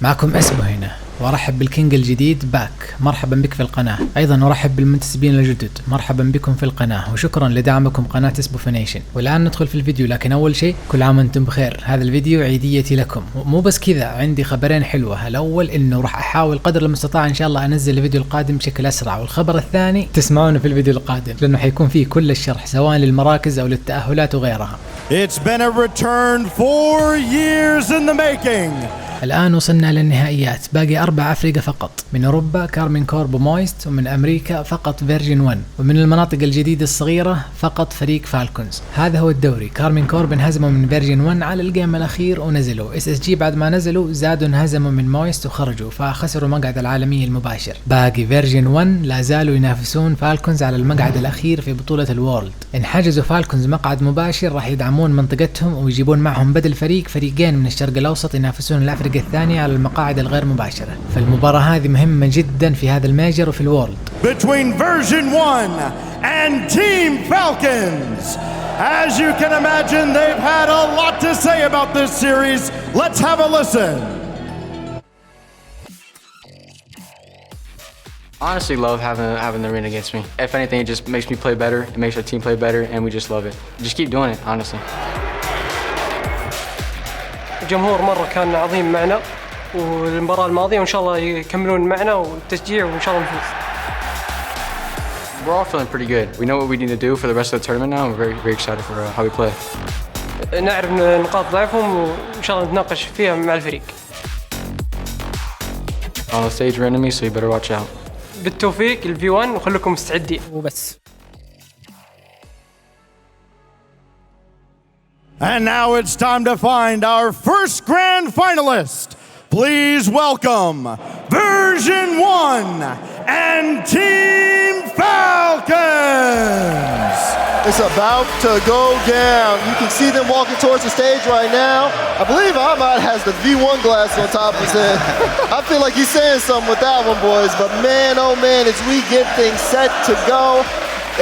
معكم اسبو هنا، وارحب بالكينج الجديد باك، مرحبا بك في القناة. ايضا ارحب بالمنتسبين الجدد، مرحبا بكم في القناة، وشكرا لدعمكم قناة اسبوفينيشن. والان ندخل في الفيديو، لكن اول شيء كل عام وانتم بخير. هذا الفيديو عيديتي لكم، مو بس كذا، عندي خبرين حلوة. الاول انه راح احاول قدر المستطاع ان شاء الله انزل الفيديو القادم بشكل اسرع، والخبر الثاني تسمعونه في الفيديو القادم لانه حيكون فيه كل الشرح سواء للمراكز او للتأهلات وغيرها. It's been a return 4 years in the making. الآن وصلنا للنهائيات، باقي 4 أفرقة فقط. من أوروبا كارمين كورب ومويست، ومن أمريكا فقط فيرجين1، ومن المناطق الجديدة الصغيرة فقط فريق فالكونز. هذا هو الدوري. كارمين كورب انهزموا من فيرجين1 على الجيم الأخير ونزلوا. SSG بعد ما نزلوا زادوا انهزموا من مويست وخرجوا، فخسروا مقعد العالمي المباشر. باقي فيرجين1 لا زالوا ينافسون فالكونز على المقعد الأخير في بطولة الوورلد. إن حجزوا فالكونز مقعد مباشر راح يدعمون منطقتهم ويجيبون معهم بدل فريقين من الشرق الأوسط ينافسون الأفرقة الثانية على المقاعد الغير مباشرة. فالمباراة هذه مهمة جدا في هذا الميجر وفي الوورلد. Between Version1 and Team Falcons. As you can imagine, they've had a lot to say about this series. Let's have a listen. Honestly, love having the win against me. If anything, it just makes me play better. It makes our team play better, and we just love it. Just keep doing it, honestly. الجمهور مرة كان عظيم معنا، والمباراة الماضية وإن شاء الله يكملون معنا والتشجيع وإن شاء الله نفوز. We're all feeling pretty good. We know what we need to do for the rest of the tournament now. We're very excited for how we play. نعرف نقاط ضعفهم وإن شاء الله نتناقش فيها مع الفريق. On the stage we're enemies, so you better watch out. بالتوفيق الV1 وخليكم مستعدين وبس. And now it's time to find our first grand finalist. Please welcome Version1 and Team Falcons. It's about to go down. You can see them walking towards the stage right now. I believe Ahmad has the V1 glass on top of his head. I feel like he's saying something with that one, boys. But man, oh man, as we get things set to go,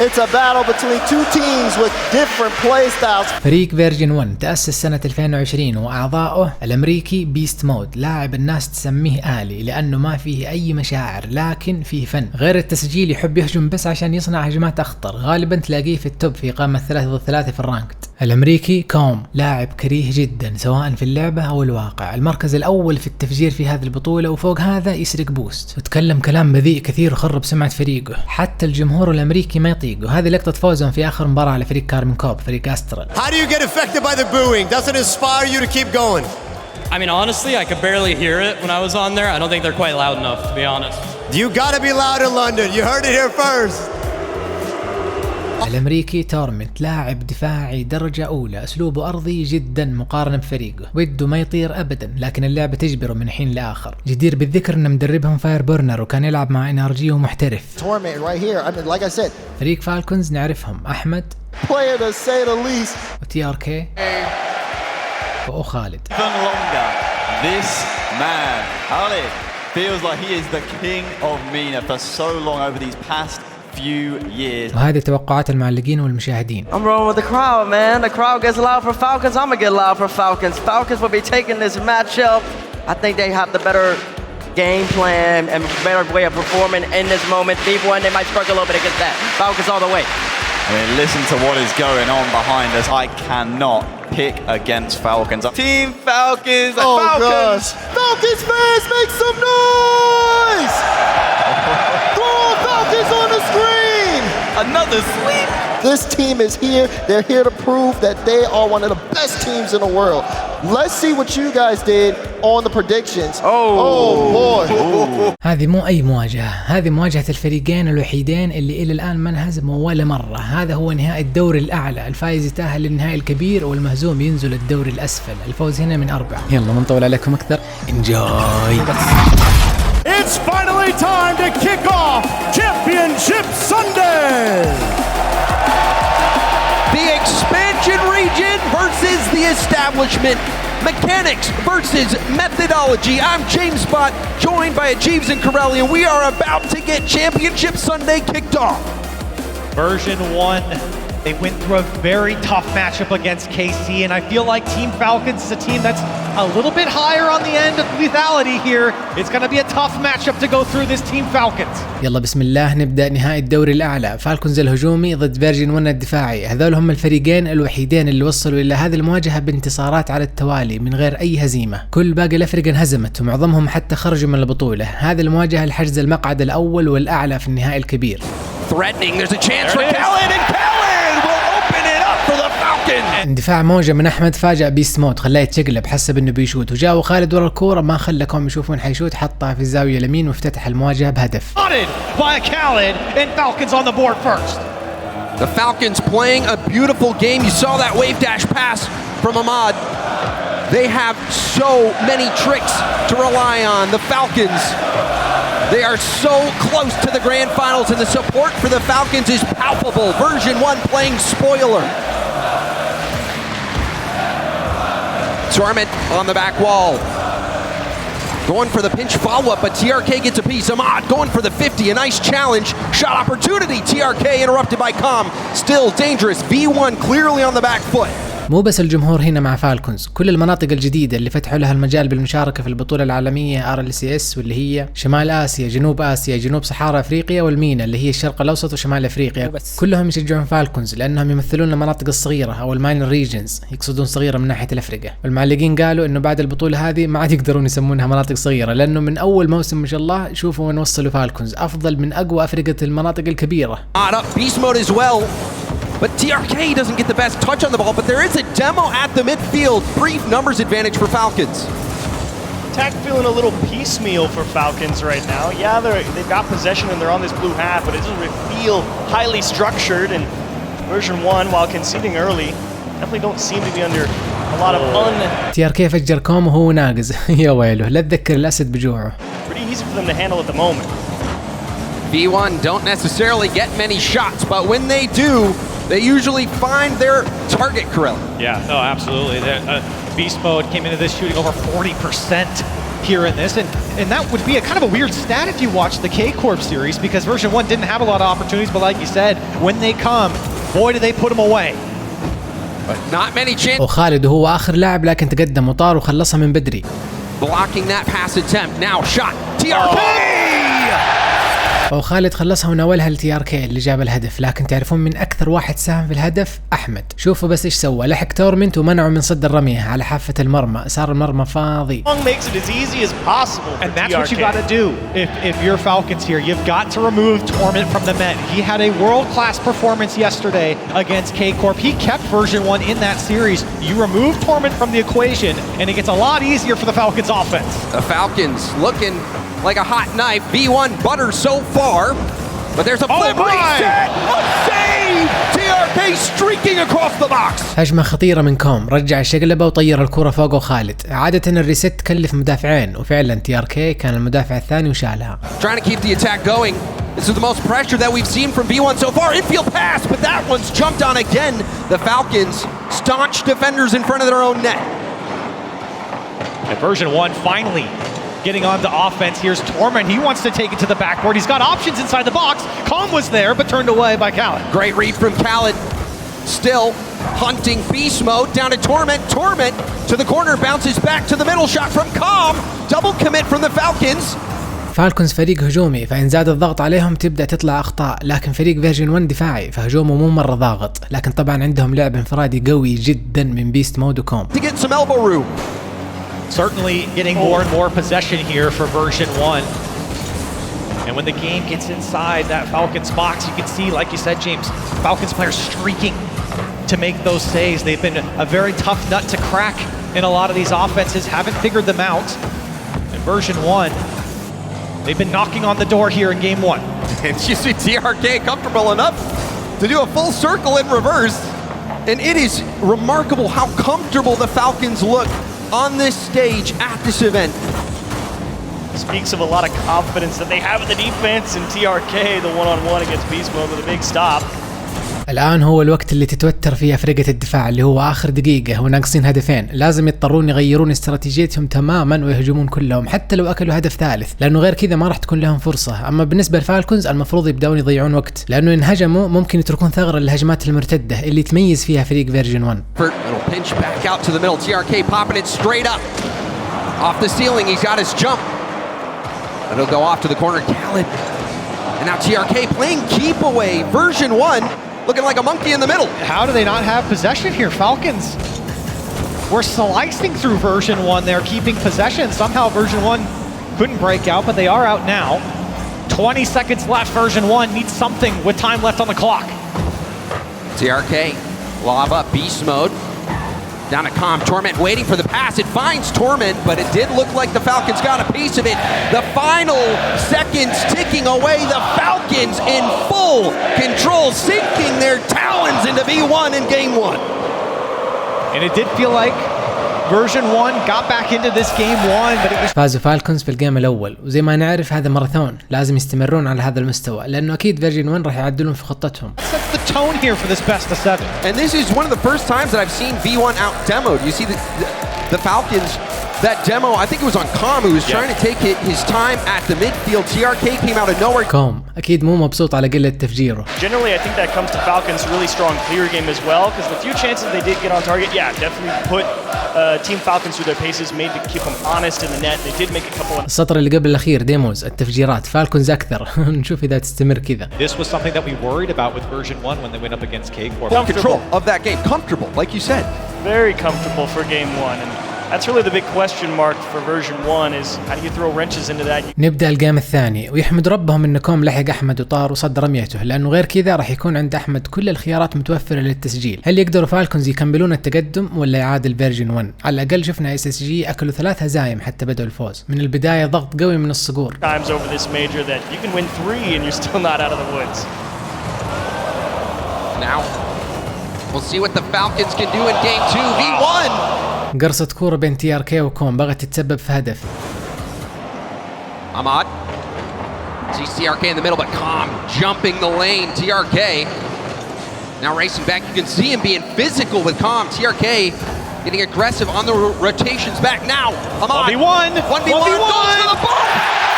it's a battle between two teams with different play styles. فريق فيرجين1 تأسس سنة 2020 وأعضاؤه الأمريكي بيست مود، لاعب الناس تسميه آلي لأنه ما فيه أي مشاعر لكن فيه فن. غير التسجيل يحب يهجم بس عشان يصنع هجمات أخطر، غالبا تلاقيه في التوب في قائمة 3 ضد 3 في الرانكد. الأمريكي كوم لاعب كريه جدا سواء في اللعبة أو الواقع، المركز الأول في التفجير في هذه البطولة، وفوق هذا يسرق بوست وتكلم كلام بذيء كثير وخرب سمعة فريقه، حتى الجمهور الأمريكي ما يطيقه. وهذه لقطة فوزهم في آخر مباراة على فريق كارمين كوب، فريق أسترال. How do you get affected by the booing? Does it inspire you to keep going? I mean, honestly, I could barely hear it when I was on there. I don't think they're quite loud enough, to be honest. You gotta be loud in London. You heard it here first. الأمريكي تورمنت لاعب دفاعي درجة أولى، أسلوبه أرضي جدا مقارنة بفريقه، وده ما يطير أبدا لكن اللعبة تجبره من حين لآخر. جدير بالذكر أن مدربهم فاير بورنر وكان يلعب مع NRG ومحترف. فريق فالكونز نعرفهم أحمد وTRK وخالد. This man, Khalid, feels like he is the king of MENA for so long over these past few years. وهذه توقعات المعلقين والمشاهدين. I'm rolling with the crowd, man. The crowd gets loud for Falcons. I'm gonna get loud for Falcons. Falcons will be taking this matchup. I think they have the better game plan and better way of performing in this moment. V1, they might struggle a little bit against that. Falcons all the way. I mean, listen to what is going on behind us. I cannot pick against Falcons. Team Falcons. Oh Falcons. gosh. Falcons fans, make some noise! Throw Falcons on the screen! Another sweep. This team is here. They're here to prove that they are one of the best teams in the world. Let's see what you guys did on the predictions. Oh boy. هذه مو أي مواجهة، هذه مواجهة الفريقين الوحيدين اللي إلى الآن ما انهزموا ولا مرة. هذا هو نهائي الدوري الأعلى، الفائز يتأهل للنهائي الكبير والمهزوم ينزل الدوري الأسفل. الفوز هنا من 4. يلا ما نطول عليكم أكثر، انجوي. It's finally time to kick off Championship Sunday. The expansion region versus the establishment. Mechanics versus methodology. I'm James Bott, joined by Jeeves and Corelli, and we are about to get Championship Sunday kicked off. Version1 They went through a very tough matchup against KC, and I feel like Team Falcons is a team that's a little bit higher on the end of lethality here. It's going to be a tough matchup to go through this Team Falcons. يلا بسم الله نبدأ نهائي الدوري الأعلى، فالكونز الهجومي ضد فيرجين 1 الدفاعي. هذول هم الفريقين الوحيدين اللي وصلوا إلى هذه المواجهة بانتصارات على التوالي من غير أي هزيمة. كل باقي الأفرقة انهزمت ومعظمهم حتى خرجوا من البطولة. هذه المواجهة لحجز المقعد الأول والأعلى في النهائي الكبير. اندفاع موجة من أحمد فاجأ بيست مود، خلاه يتشقلب، حسب إنه بيشوت، وجاء خالد ورا الكورة ما خلكم يشوفون حيشوت، حطها في الزاوية اليمين وافتتح المواجهة بهدف. The Falcons playing a beautiful game. You saw that wave dash pass from Ahmad. They have so many tricks to rely on. The Falcons, they are so close to the grand finals, and the support for the Falcons is palpable. Version1 playing spoiler. Torment on the back wall. Going for the pinch follow-up, but TRK gets a piece. Ahmad going for the 50, a nice challenge. Shot opportunity, TRK interrupted by Com. Still dangerous, V1 clearly on the back foot. مو بس الجمهور هنا مع فالكونز، كل المناطق الجديدة اللي فتحوا لها المجال بالمشاركة في البطولة العالمية RLCS، واللي هي شمال آسيا، جنوب آسيا، جنوب صحراء أفريقيا، والمينا اللي هي الشرق الأوسط وشمال أفريقيا، كلهم يشجعون فالكونز لأنهم يمثلون المناطق الصغيرة أو الماينر ريجنز، يقصدون صغيرة من ناحية الأفرقة. والمعلقين قالوا إنه بعد البطولة هذه ما عاد يقدرون يسمونها مناطق صغيرة، لأنه من أول موسم ما شاء الله شوفوا وين وصلوا فالكونز، أفضل من أقوى أفرقة المناطق الكبيرة. But TRK doesn't get the best touch on the ball, but there is a demo at the midfield. Brief numbers advantage for Falcons. Attack feeling a little piecemeal for Falcons right now. Yeah, they've got possession and they're on this blue half, but it doesn't feel highly structured. And Version1, while conceding early, definitely don't seem to be under a lot of TRK فجر كوم وهو ناقز. يا ويله، لا تذكر الأسد بجوعه. Pretty easy for them to handle at the moment. V1 don't necessarily get many shots, but when they do, they usually find their target, Corell. Yeah, no, absolutely. Beast mode came into this shooting over 40% here in this, and that would be a kind of a weird stat if you watch the K-Corp series, because Version1 didn't have a lot of opportunities, but like you said, when they come, boy, do they put them away. But not many chances. وخالد وهو آخر لاعب لكن تقدم وطار وخلصها من بدري. Blocking that pass attempt. Now shot. TRK! وخالد خلصها وناولها لTRK اللي جاب الهدف، لكن تعرفون من أكثر واحد ساهم في الهدف؟ أحمد. شوفوا بس إيش سوى، لحق تورمنت ومنعه من صد الرمية على حافة المرمى، صار المرمى فاضي. And that's what you got to do if you're Falcons here. You've got to remove Torment from the net. He had a world-class performance yesterday against K-Corp. He kept Version1 in that series. You remove Torment from the equation, and it gets a lot easier for the Falcons offense. The Falcons looking like a hot knife. V1 butter so far, but there's a flip reset. A save! TRK streaking across the box. هجمة خطيرة من كوم، رجع الشقلبة وطير الكرة فوقه خالد. عادة الريست تكلف مدافعين، وفعلا TRK كان المدافع الثاني وشالها. Trying to keep the attack going. This is the most pressure that we've seen from V1 so far. Infield pass, but that one's jumped on again. The Falcons, staunch defenders in front of their own net. And Version1 finally getting on to offense. Here's Torment. He wants to take it to the backboard. He's got options inside the box. Calm was there, but turned away by Khaled. Great read from Khaled. Still hunting beast mode down to Torment. Torment to the corner, bounces back to the middle shot from Calm. Double commit from the Falcons. فالكونز فريق هجومي، فإن زاد الضغط عليهم تبدأ تطلع أخطاء، لكن فريق فيرجن1 دفاعي فهجومه مو مرة ضاغط، لكن طبعا عندهم لعب انفرادي قوي جدا من بيست مود وكوم. To get some elbow room. Certainly getting more and more possession here for Version1. And when the game gets inside that Falcons box, you can see, like you said, James, Falcons players streaking to make those saves. They've been a very tough nut to crack in a lot of these offenses, haven't figured them out. And Version1, they've been knocking on the door here in game one. And you see TRK comfortable enough to do a full circle in reverse. And it is remarkable how comfortable the Falcons look on this stage at this event. Speaks of a lot of confidence that they have in the defense, and TRK, the one-on-one against Beast Mode with a big stop. الآن هو الوقت اللي تتوتر فيه فرقة الدفاع، اللي هو آخر دقيقة وناقصين هدفين، لازم يضطرون يغيرون استراتيجيتهم تماما ويهجمون كلهم حتى لو أكلوا هدف ثالث، لأنه غير كذا ما راح تكون لهم فرصة. أما بالنسبة للفالكونز المفروض يبدأون يضيعون وقت، لأنه إن هجموا ممكن يتركون ثغرة للهجمات المرتدة اللي تميز فيها فريق فيرجن 1. Off the ceiling, he's got his jump. It'll go off to the corner, Khaled. And now TRK playing keep away. Version 1 looking like a monkey in the middle. How do they not have possession here? Falcons were slicing through Version 1. They're keeping possession. Somehow Version 1 couldn't break out, but they are out now. 20 seconds left. Version 1 needs something with time left on the clock. TRK, lava, beast mode. Down to Calm, Torment waiting for the pass. It finds Torment, but it did look like the Falcons got a piece of it. The final seconds ticking away. The Falcons in full control, sinking their talons into V1 in game 1. And it did feel like Version 1 got back into this game 1, but it was... فازوا فالكونز في الجيم الأول، وزي ما نعرف هذا ماراثون، لازم يستمرون على هذا المستوى، لأنه أكيد فيرجن 1 راح يعدلون في خطتهم. Sets the tone here for this best of 7. And this is one of the first times that I've seen V1 out demoed. You see the Falcons, that demo, I think it was on Calm, who was trying to take his time at the midfield. TRK came out of nowhere. كوم أكيد مو مبسوط على قلة تفجيره. Generally, I think that comes to Falcons' really strong clear game as well, because the few chances they did get on target, definitely put Team Falcons through their paces, made to keep them honest in the net. They did make a couple of... السطر اللي قبل الأخير ديموز التفجيرات فالكونز أكثر. نشوف إذا تستمر كذا. This was something that we worried about with Version 1 when they went up against Cake. Control of that game, comfortable, like you said. Very comfortable for game 1, and that's really the big question mark for Version 1 is how do you throw wrenches into that. نبدأ الجيم الثاني، ويحمد ربهم إن كوم لحق أحمد وطار وصد رميته، لأنه غير كذا راح يكون عند أحمد كل الخيارات متوفرة للتسجيل. هل يقدروا فالكونز يكملون التقدم ولا يعادل فيرجن 1؟ على الأقل شفنا SSG أكلوا 3 هزايم حتى بدأوا الفوز. من البداية ضغط قوي من الصقور. Times over this major that you can win 3 and you're still not out of the woods. Now we'll see what the Falcons can do in game 2. V1. قرصة كورة بين TRK وكوم بغت تتسبب في هدف. Ahmad sees TRK in the middle, but Calm jumping the lane. TRK now racing back. You can see him being physical with Calm. TRK getting aggressive on the rotations back now. Ahmad 1v1 goes to the ball.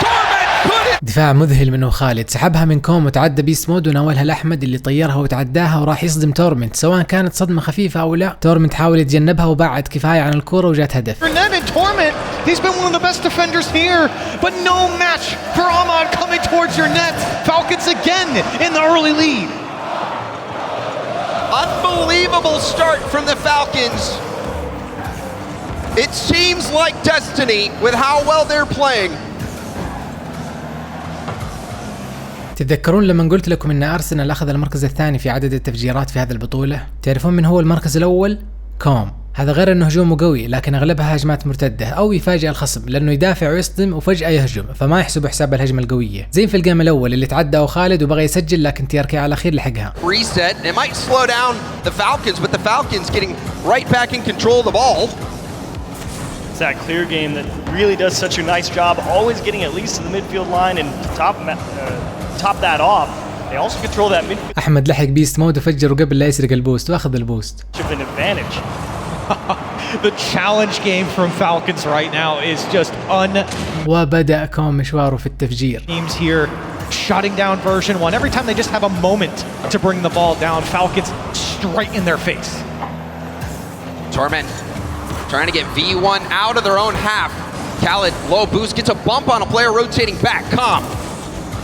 Torment couldn't. دفاع مذهل منه خالد، سحبها من كوم وتعدى بيست مود وناولها لأحمد اللي طيرها وتعداها وراح يصدم تورمنت، سواء كانت صدمة خفيفة أو لا. تورمنت حاول يتجنبها وبعد كفاية عن الكرة وجات هدف. Torment, he's been one of the best defenders here, but no match for Ahmad coming towards your net. Falcons again in the early lead. Unbelievable start from the Falcons. It seems like destiny with how well they're playing. تتذكرون لما قلت لكم ان ارسنال اخذ المركز الثاني في عدد التفجيرات في هذه البطولة؟ تعرفون من هو المركز الاول؟ كوم. هذا غير انه هجومه قوي، لكن اغلبها هجمات مرتدة او يفاجئ الخصم، لانه يدافع ويصدم وفجأة يهجم، فما يحسبوا حساب الهجمة القوية. زي في الجيم الاول اللي تعدى خالد وبغى يسجل لكن TRK على الاخير لحقها. Reset. It might slow down the Falcons, but the Falcons getting right back in control of the ball. It's that clear game that really does such a nice job, always getting at least to the midfield line and top that off. They also control that midfield. أحمد لحق بيست مود وفجر قبل لا يسرق البوست واخذ البوست. An advantage. The challenge game from Falcons right now is just وبدأ كوم مشواره في التفجير. Teams here shutting down Version 1. Every time they just have a moment to bring the ball down, Falcons straight in their face. Torment trying to get V1 out of their own half. Khaled, low boost, gets a bump on a player rotating back. Calm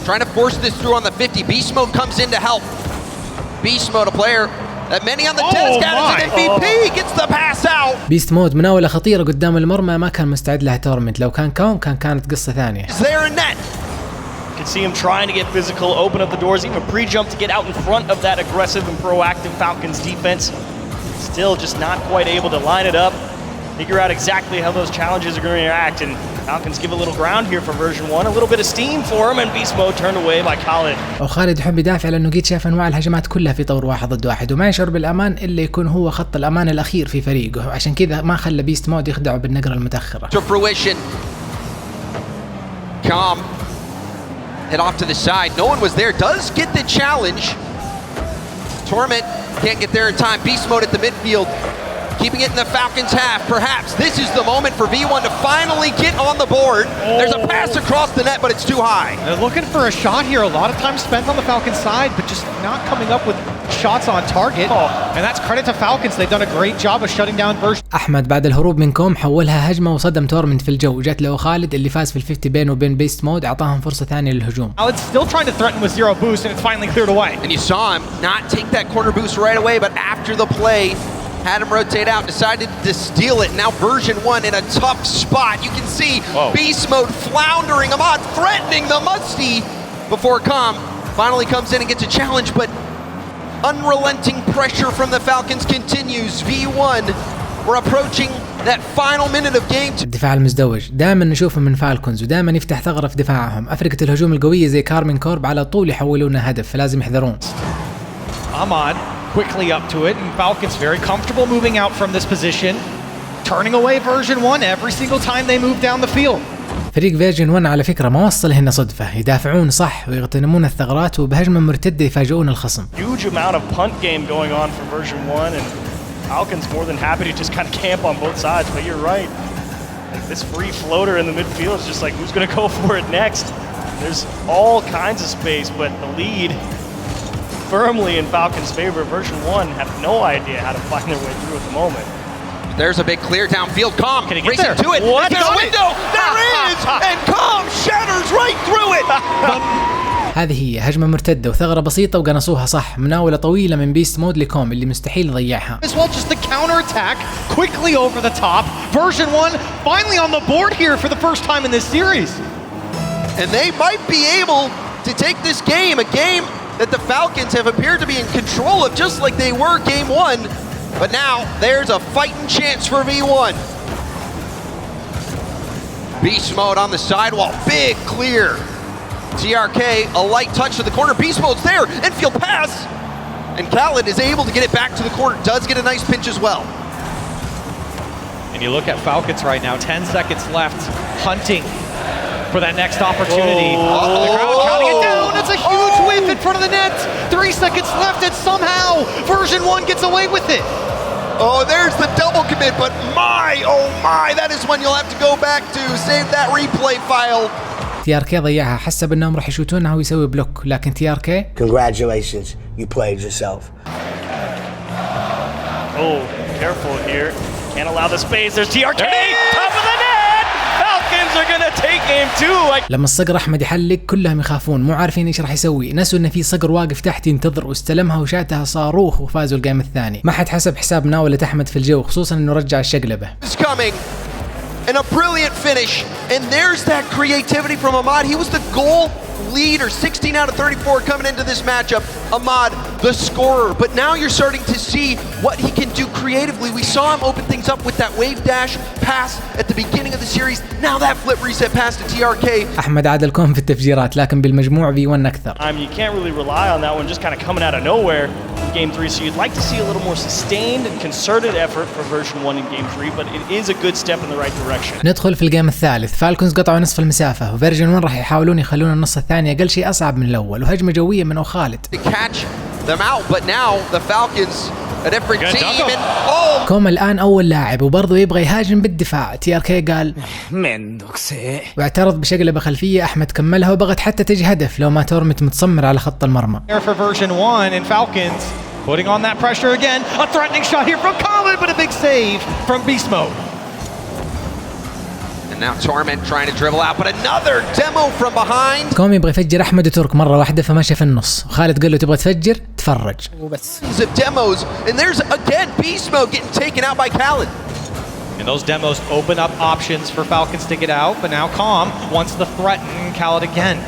trying to force this through on the 50. Beast Mode comes in to help. Beast Mode, a player that many on the tennis cat is an MVP, gets the pass out. بيست مود مناولة خطيرة قدام المرمى ما كان مستعد لها تورمنت، لو كان كوم كانت قصة ثانية. Is there a net? You can see him trying to get physical, open up the doors, even pre-jump to get out in front of that aggressive and proactive Falcons defense. Still just not quite able to line it up, figure out exactly how those challenges are going to react, and Falcons give a little ground here for Version 1, a little bit of steam for him, and Beast Mode turned away by Khaled. وخالد يحب يدافع لأنه قد شاف أنواع الهجمات كلها في طور 1 ضد 1 وما يشعر بالأمان إلا يكون هو خط الأمان الأخير في فريقه، عشان كذا ما خلى بيست مود يخدعه بالنقرة المتأخرة. To fruition. Calm. Head off to the side. No one was there. Does get the challenge. Torment can't get there in time. Beast mode at the midfield, keeping it in the Falcons half. Perhaps this is the moment for V1 to finally get on the board. There's a pass across the net, but it's too high. They're looking for a shot here. A lot of time spent on the Falcons side, but just not coming up with shots on target. And that's credit to Falcons. They've done a great job of shutting down Version. احمد بعد الهروب من كوم حولها هجمه وصدم تورمنت في الجو، جات له خالد اللي فاز في ال50 بينه وبين بيست مود، اعطاهم فرصه ثانيه للهجوم. Khaled's still trying to threaten with 0 boost, and it's finally cleared away. And you saw him not take that corner boost right away, but after the play, had him rotate out, decided to steal it. Now Version1 in a tough spot. You can see Beast Mode floundering, Ahmad threatening the Musty before Calm finally comes in and gets a challenge, but unrelenting pressure from the Falcons continues. V1, we're approaching that final minute of game. الدفاع المزدوج دائما نشوفه من فالكونز، ودائما يفتح ثغرة في دفاعهم. أفرقة الهجوم القوية زي كارمين كورب على طول يحولونها هدف، فلازم يحذرون. Ahmad quickly up to it, and Falcons very comfortable moving out from this position, turning away Version1 every single time they move down the field. فريق فيرجن1 على فكرة ما وصل هنا صدفة، يدافعون صح ويغتنمون الثغرات وبهجمة مرتدة يفاجئون الخصم. Huge amount of punt game going on for Version1, and Falcons more than happy to just kind of camp on both sides. But you're right, like this free floater in the midfield is just like who's going to go for it next. There's all kinds of space, but the lead firmly in Falcons' favor. Version1 have no idea how to find their way through at the moment. There's a big clear downfield. Calm racing to it. What? There's a window. There is, and Calm shatters right through it. هذه هي هجمة مرتدة وثغرة بسيطة وقنصوها صح، مناولة طويلة من بيست مود لكوم اللي مستحيل يضيعها. As well, just the counter attack quickly over the top. Version1 finally on the board here for the first time in this series. And they might be able to take this game, a game that the Falcons have appeared to be in control of just like they were game 1. But now there's a fighting chance for V1. Beast mode on the sidewall, big clear. TRK, a light touch to the corner. Beast mode's there, infield pass. And Khaled is able to get it back to the corner, does get a nice pinch as well. And you look at Falcons right now, 10 seconds left, hunting for that next opportunity. The crowd counting it down. It's a huge whiff in front of the net. 3 seconds left, and somehow Version1 gets away with it. Oh, there's the double commit, but oh my, that is one you'll have to go back to, save that replay file. TRK ضيعها، حسب انهم راح يشوتونها ويسوي بلوك، لكن TRK Congratulations, you played yourself. Oh, careful here. Can't allow the space. There's TRK. Top of the net. Falcons are gonna take game 2. لما الصقر احمد يحلق كلهم يخافون، مو عارفين ايش راح يسوي، نسوا ان في صقر واقف تحت ينتظر، واستلمها وشاتها صاروخ وفازوا الجيم الثاني. ما حد حسب حساب مناولة احمد في الجو، خصوصا انه رجع الشقلبة. And a brilliant finish, and there's that creativity from Ahmad. He was the goal leader, 16 out of 34 coming into this matchup. Ahmad, the scorer, but now you're starting to see what he can do creatively. We saw him open things up with that wave dash pass at the beginning of the series. Now that flip reset pass to TRK. أحمد عادل كوم في التفجيرات، لكن بالمجموع V1 أكثر. You can't really rely on that one just kind of coming out of nowhere in Game 3. So you'd like to see a little more sustained and concerted effort for Version1 in Game 3, but it is a good step in the right direction. ندخل في الجيم الثالث. فالكونز قطعوا نصف المسافة، وفيرجن1 راح يحاولون يخلون النص الثاني أقل شيء أصعب من الأول، وهجمة جوية من خالد. Them out, but now the Falcons a different team and كوم الآن أول لاعب وبرضه يبغى يهاجم بالدفاع. TRK قال واعترض بشقلبة خلفية. أحمد كملها وبغت حتى تجي هدف لو ما تورمت متصمر على خط المرمى. For Version1 and Falcons putting on that pressure again. A threatening shot here from Khaled, but a big save from Beast Mode. And now Torment trying to dribble out, but another demo from behind. كوم يبغى يفجر أحمد وترك مرة واحدة فمشى في النص، وخالد قال له تبغى تفجر تفرج وبس. Demos, and there's again Beast Mode getting taken out by Khaled. And those demos open up options for Falcons to get out, but now Calm wants to threaten Khaled again.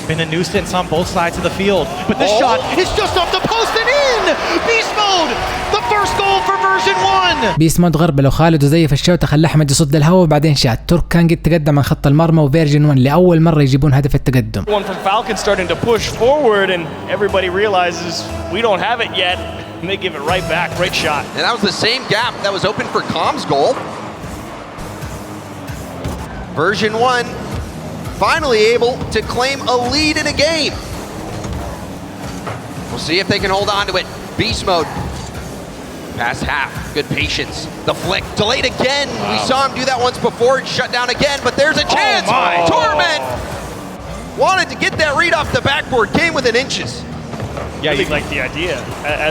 Been a nuisance on both sides of the field, but this shot is just off the post and in! Beast Mode! The first goal for Version1! بيست مود غربله وخالد وزيف الشوطة خلى أحمد يصد الهواء وبعدين شات. ترك كان قد تقدم عن خط المرمى، وفيرجن1 لأول مرة يجيبون هدف التقدم. One from Falcons starting to push forward and everybody realizes we don't have it yet and they give it right back. Great shot. And that was the same gap that was open for Calm's goal. Version1 finally able to claim a lead in a game. We'll see if they can hold on to it. Beast mode. Past half, good patience. The flick, delayed again. Wow. We saw him do that once before, shut down again, but there's a chance. Torment wanted to get that read off the backboard, came within inches. Yeah, you like the idea.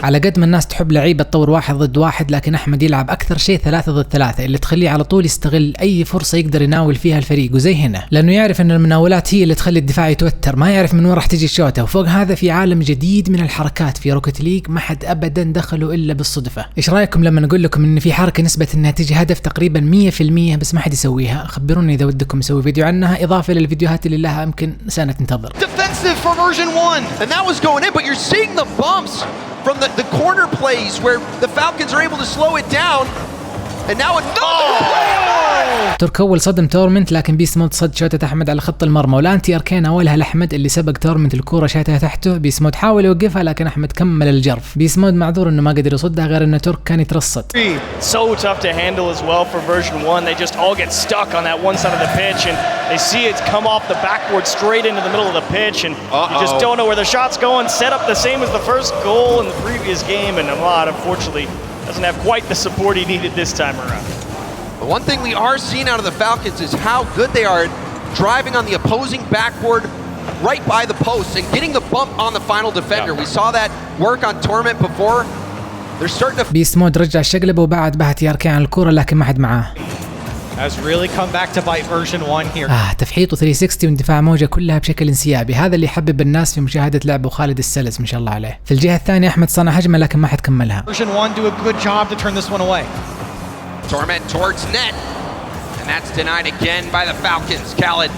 على قد ما الناس تحب لعيبة تطور 1 ضد 1، لكن أحمد يلعب أكثر شيء 3 ضد 3، اللي تخليه على طول يستغل أي فرصة يقدر يناول فيها الفريق، وزي هنا لأنه يعرف أن المناولات هي اللي تخلي الدفاع يتوتر، ما يعرف من وين راح تجي الشوطة. وفوق هذا في عالم جديد من الحركات في روكت ليج ما حد أبدا دخلوا إلا بالصدفة. إيش رأيكم لما نقول لكم إن في حركة نسبة إنها تجي هدف تقريبا 100% بس ما حد يسويها؟ خبروني إذا ودكم نسوي فيديو عنها، إضافة للفيديوهات اللي لها يمكن سنة تنتظر. Defensive for Version1, and that was going in, but you're seeing the bumps from the corner plays where the Falcons are able to slow it down, and now another ترك أول صدم تورمنت، لكن بيست مود صد شوتة أحمد على خط المرمى، والآن تي ار كي ناولها لأحمد اللي سبق تورمنت الكورة شاتها تحته. بيست مود حاول يوقفها لكن أحمد كمل الجرف. بيست مود معذور إنه ما قدر يصدها، غير إنه ترك كان يترصد. So tough to handle as well for Version1. They just all get stuck on that one side of the pitch, and they see it come off the backboard straight into the middle of the pitch, and you just don't know where the shot's going. Set up the same as the first goal in the previous game, and Ahmad unfortunately doesn't have quite the support he needed this time around. But one thing we are seeing out of the Falcons is how good they are at driving on the opposing backboard right by the post and getting the bump on the final defender. We saw that work on Torment before. They're starting to بيست مود رجع الشقلبة وبعد بها تي ار كي عن الكورة لكن ما حد معاه. Has really come back to bite Version1 here. تفحيط و360 واندفاع موجة كلها بشكل انسيابي، هذا اللي يحبب الناس في مشاهدة لعبه خالد السلس ما شاء الله عليه. في الجهة الثانية أحمد صنع هجمة لكن ما حد كملها. Version1 do a good job to turn this one away. Torment towards net, and that's denied again by the Falcons. Khaled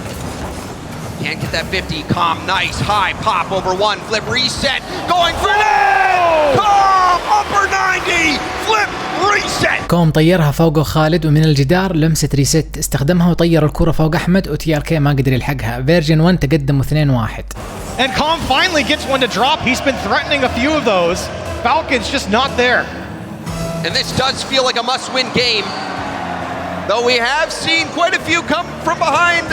can't get that 50. Calm, nice high pop over one, flip reset, going for net. Calm upper 90, flip reset. كوم طيرها فوقه خالد، ومن الجدار لمسة ريست استخدمها وطير الكرة فوق أحمد، وتي ار كي ما قدر يلحقها. فيرجن1 تقدم 2-1. And Calm finally gets one to drop. He's been threatening a few of those. Falcons just not there. And this does feel like a must-win game, though we have seen quite a few come from behind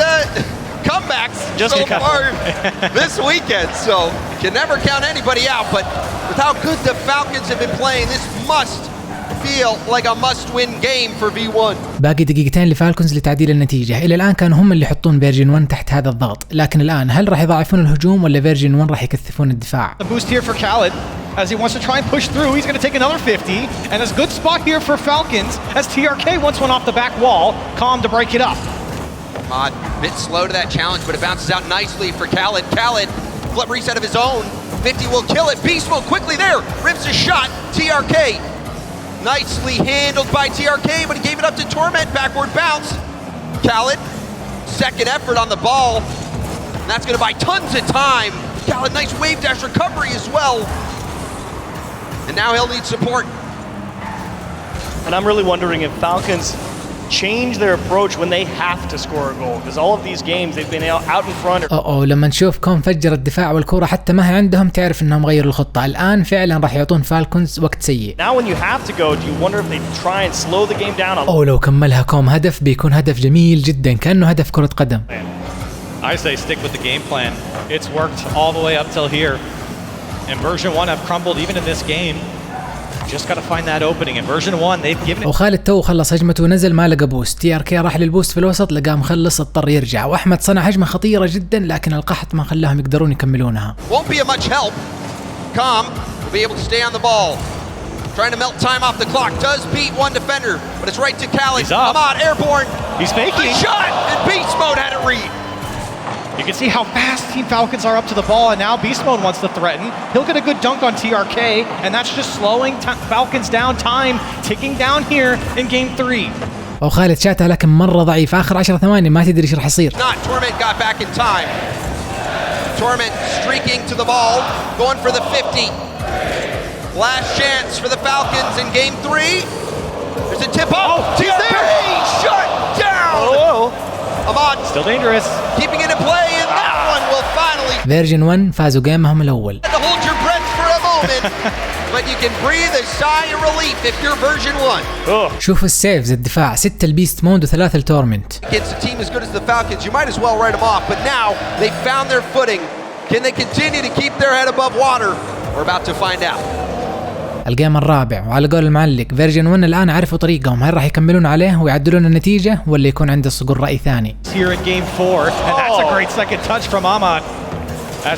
comebacks just so far this weekend, so you can never count anybody out, but with how good the Falcons have been playing, this must feel like a must-win game for V1. باقي دقيقتين لفالكونز لتعديل النتيجة. إلى الآن كانوا هم اللي يحطون فيرجن1 تحت هذا الضغط، لكن الآن هل راح يضاعفون الهجوم ولا فيرجن1 راح يكثفون الدفاع؟ The boost here for Khaled as he wants to try and push through. He's going to take another 50, and it's a good spot here for Falcons as TRK wants one off the back wall. Calm to break it up. Ahmad, bit slow to that challenge, but it bounces out nicely for Khaled. Khaled, flip reset of his own. 50 will kill it. Beast mode quickly there. Rips a shot. TRK. Nicely handled by TRK, but he gave it up to Torment. Backward bounce. Khaled, second effort on the ball. And that's going to buy tons of time. Khaled, nice wave dash recovery as well. And now he'll need support. And I'm really wondering if Falcons change their approach when they have to score a goal, because all of these games they've been out in front. لما نشوف كوم فجر الدفاع والكرة حتى ما هي عندهم تعرف انهم غيروا الخطة. الآن فعلا راح يعطون فالكونز وقت سيء. Now when you have to go, do you wonder if they try and slow the game down? لو كملها كوم هدف بيكون هدف جميل جدا كأنه هدف كرة قدم. I say stick with the game plan. It's worked all the way up till here. And Version1 have crumbled even in this game. Just got to find that opening. And Version1 they've given it. وخالد تو خلص هجمته ونزل ما لقى بوست. تي ار كي راح للبوست في الوسط لقاه مخلص اضطر يرجع. واحمد صنع هجمة خطيرة جدا لكن القحط ما خلاهم يقدرون يكملونها. Won't be a much help. Calm will be able to stay on the ball. Trying to melt time off the clock. Does beat one defender, but it's right to Khaled. Ahmad airborne. He's faking. Good shot. And beast mode had it read. You can see how fast Team Falcons are up to the ball, and now Beast Mode wants to threaten. He'll get a good dunk on TRK, and that's just slowing Falcons down. Time ticking down here in Game 3. وخالد شاتها لكن مرة ضعيف. آخر 10 ثواني ما تدري ايش راح يصير. Torment got back in time. Torment streaking to the ball, going for the 50. Last chance for the Falcons in Game 3. There's a tip off. TRK shut down. Ahmad still dangerous. Keeping it in play, and that one will finally. فيرجن1 فازوا جيمهم الأول. Hold your breath for a moment, but you can breathe a sigh of relief if you're Version1. شوفوا السيفز الدفاع 6 البيست مود و3 التورمنت. Against a team as good as the Falcons, you might as well write them off. But now they found their footing. Can they continue to keep their head above water? We're about to find out. الجيم الرابع، وعلى قول المعلق فيرجن 1 الآن عرفوا طريقهم، هل راح يكملون عليه ويعدلون النتيجة ولا يكون عنده صقور رأي ثاني؟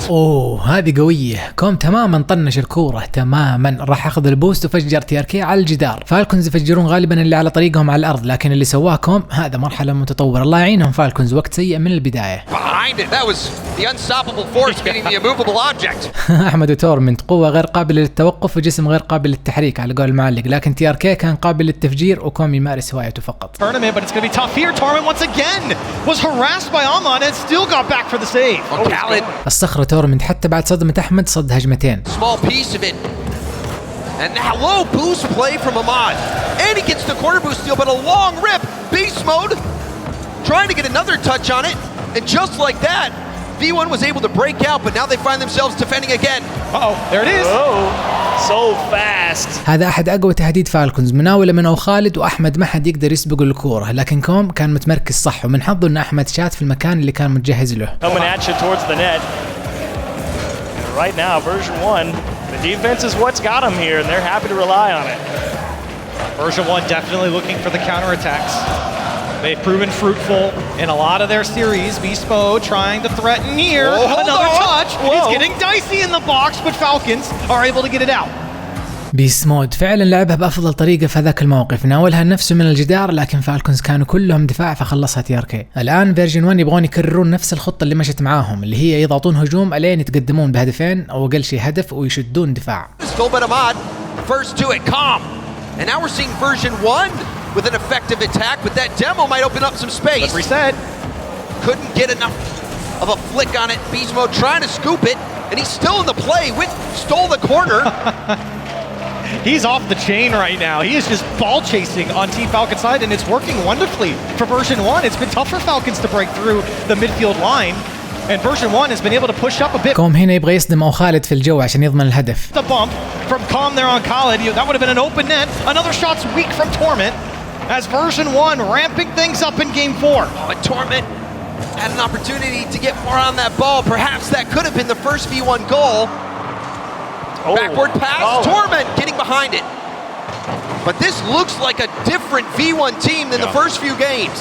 اوه هذه قوية. كوم تماما طنش الكورة تماما، راح اخذ البوست وفجر TRK على الجدار. فالكونز يفجرون غالبا اللي على طريقهم على الارض، لكن اللي سواه كوم هذا مرحلة متطورة. الله يعينهم فالكونز، وقت سيء من البداية. احمد وتورمنت قوة غير قابلة للتوقف وجسم غير قابل للتحريك على قول المعلق، لكن TRK كان قابل للتفجير وكوم يمارس هوايته فقط. الصخرة تورمنت حتى بعد صدمة أحمد صد هجمتين. And now low boost play from Ahmad. And he gets the corner boost steal, but a long rip. Beast mode. Trying to get another touch on it. And just like that, V1 was able to break out, but now they find themselves defending again. Uh-oh, there it is. Oh, so fast. هذا أحد أقوى تهديد فالكونز، مناولة من أو خالد وأحمد ما حد يقدر يسبق الكورة، لكن كوم كان متمركز صح، ومن حظه إن أحمد شات في المكان اللي كان متجهز له. Coming at you towards the net. And right now, version 1, the defense is what's got them here, and they're happy to rely on it. Version 1 definitely looking for the counterattacks. They've proven fruitful in a lot of their series. Beast mode trying to threaten here. Another touch. It's getting dicey in the box, but Falcons are able to get it out. بيست مود فعلا لعبها بأفضل طريقة في هذاك الموقف، ناولها نفسه من الجدار، لكن فالكونز كانوا كلهم دفاع فخلصها TRK. الآن فيرجن 1 يبغون يكررون نفس الخطة اللي مشت معاهم، اللي هي يضغطون هجوم ألين يتقدمون بهدفين أو أقل شيء هدف ويشدون دفاع. And now we're seeing version 1 with an effective attack, but that demo might open up some space. Let's reset. Couldn't get enough of a flick on it. Beast mode trying to scoop it, and he's still in the play. Stole the corner. He's off the chain right now. He is just ball chasing on Team Falcon side, and it's working wonderfully for version 1. It's been tough for Falcons to break through the midfield line. And version 1 has been able to push up a bit. كوم هنا يبغى يصدم أو خالد في الجو عشان يضمن الهدف. The bump from Calm there on Khalid. That would have been an open net. Another shot's weak from Torment as version 1 ramping things up in game 4. But Torment had an opportunity to get more on that ball. Perhaps that could have been the first V1 goal. Backward pass, Torment getting behind it. But this looks like a different V1 team than the first few games.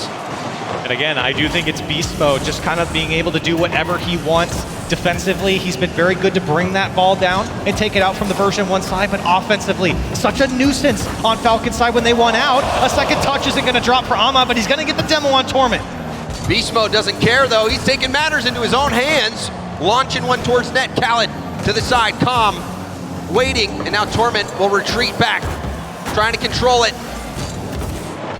And again, I do think it's beast mode, just kind of being able to do whatever he wants defensively. He's been very good to bring that ball down and take it out from the version 1 side, but offensively, such a nuisance on Falcon side when they won out. A second touch isn't going to drop for Ahmad, but he's going to get the demo on Torment. Beast mode doesn't care though. He's taking matters into his own hands, launching one towards net. Khalid to the side, Calm, waiting, and now Torment will retreat back, trying to control it.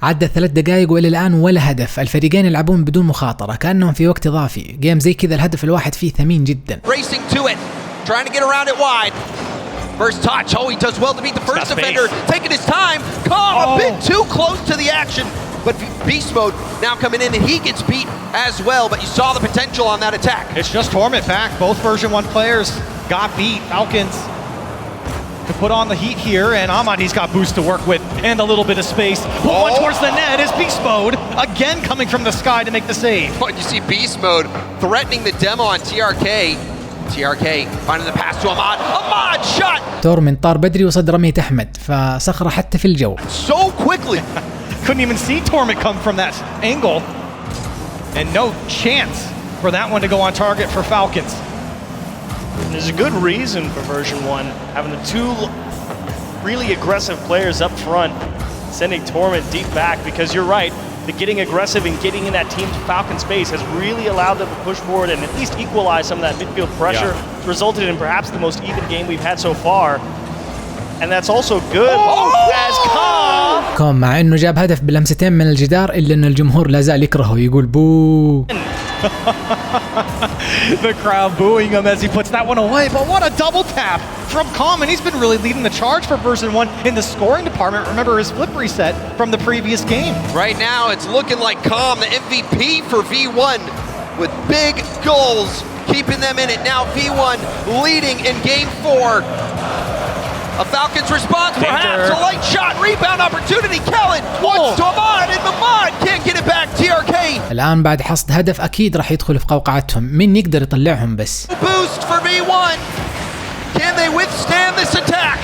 عدى 3 دقائق والى الان ولا هدف، الفريقين يلعبون بدون مخاطره كانهم في وقت اضافي. جيم زي كذا الهدف الواحد فيه ثمين جدا. Racing to it, trying to get around it wide. First touch, oh he does well to beat the first defender, taking his time. Calm a bit too close to the action, but beast mode now coming in and he gets beat as well, but you saw the potential on that attack. It's just Torment back. Both version 1 players got beat. Falcons to put on the heat here, and Ahmad, he's got boost to work with and a little bit of space. Put one towards the net is beast mode again coming from the sky to make the save. But you see beast mode threatening the demo on TRK. TRK finding the pass to Ahmad. Ahmad shot. تورمن طار بدري وصد رمية أحمد فصخرة حتى في الجو. So quickly. Couldn't even see Torment come from that angle, and no chance for that one to go on target for Falcons. There's a good reason for version 1 having the 2 really aggressive players up front, sending Torment deep back, because you're right, the getting aggressive and getting in that team Falcon space has really allowed them to push forward and at least equalize some of that midfield pressure. It's resulted in perhaps the most even game we've had so far. And that's also good as كوم مع انه جاب هدف بلمستين من الجدار الا ان الجمهور لا زال يكرهه يقول بو. The crowd booing him as he puts that one away, but what a double tap from Calm, and he's been really leading the charge for version 1 in the scoring department. Remember his flip reset from the previous game. Right now it's looking like Calm, the MVP for V1, with big goals, keeping them in it. Now V1 leading in game 4. A Falcons response, perhaps a light shot, rebound opportunity. Khalid wants to Ahmad, and Ahmad can't get it back. TRK. الآن بعد حصد هدف أكيد راح يدخلوا في قوقعتهم، مين يقدر يطلعهم بس؟ Boost for V1. Can they withstand this attack?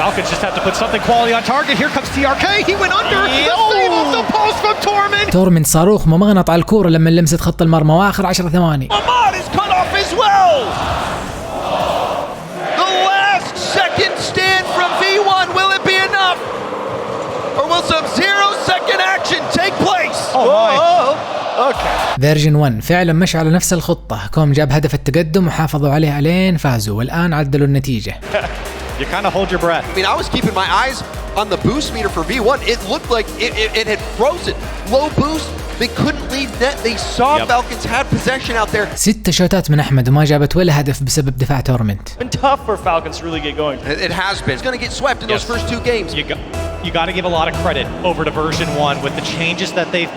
Falcons just have to put something quality on target. Here comes TRK. He went under. The save off the post from Torment. تورمنت صاروخ ممغنط على الكورة لما لمست خط المرمى واخر 10 ثواني. Ahmad is cut off as well. The last second stand from V1. Will it be enough? Or will some 0-second action take place? Oh my. Okay. فيرجن 1 فعلا مشى على نفس الخطة، كوم جاب هدف التقدم وحافظوا عليه الين فازوا، والآن عدلوا النتيجة. You kind of hold your breath. I mean, I was keeping my eyes on the boost meter for V1. It looked like it had frozen. Low boost. They couldn't leave net. They saw Falcons had possession out there. 6 شوتات من أحمد وما جابت ولا هدف بسبب دفاع تورمنت. It's been tough for Falcons to really get going. It has been. It's going to get swept in those first 2 games. You got to give a lot of credit over to version 1 with the changes that they've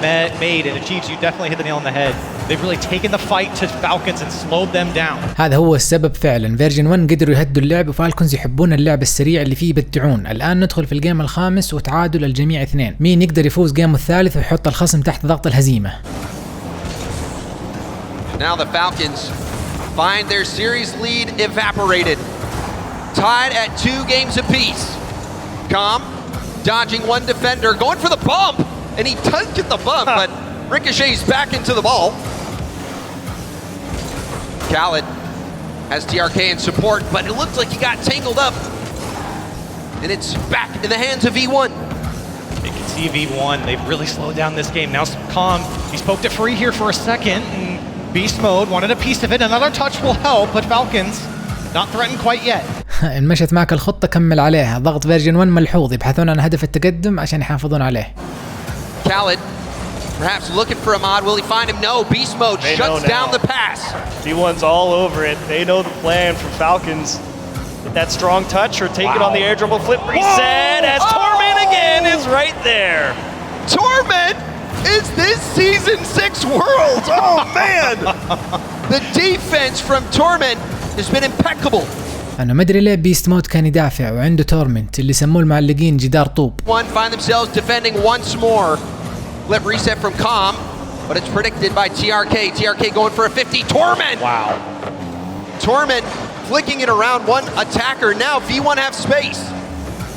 made and achieved. You definitely hit the nail on the head. They've really taken the fight to Falcons and slowed them down. هذا هو السبب فعلا. فيرجن 1 قدروا يهدوا اللعب وفالكونز يحبون اللعب السريع اللي فيه يبدعون. الآن ندخل في الجيم الخامس وتعادل الجميع 2. مين يقدر يفوز جيم الثالث ويحط الخصم تحت ضغط الهزيمة؟ Now the Falcons find their series lead evaporated. Tied at 2 games apiece. Calm, dodging one defender, going for the bump, and he does get the bump, but ricochets back into the ball. Khaled has TRK in support, but it looks like he got tangled up, and it's back in the hands of V1. You can see V1, they've really slowed down this game. Now Calm, he's poked it free here for a second, and Beast Mode wanted a piece of it. Another touch will help, but Falcons not threatened quite yet. إن مشت معك الخطة كمل عليها. ضغط فيرجن 1 ملحوظ، يبحثون عن هدف التقدم عشان يحافظون عليه. Khaled, perhaps looking for Ahmad. Will he find him? No. Beast Mode shuts down the pass. V1's all over it. They know the plan for Falcons. Get that strong touch or take it on the air dribble flip reset as Torment again is right there. Torment is this season 6 world. Oh man. The defense from Torment has been impeccable. أنا ما أدري ليه بيست مود كان يدافع وعنده تورمنت اللي يسموه المعلقين جدار طوب. One find themselves defending once more. Flip reset from Calm, but it's predicted by TRK. TRK going for a 50. Torment. Wow. Torment flicking it around one attacker. Now V1 have space.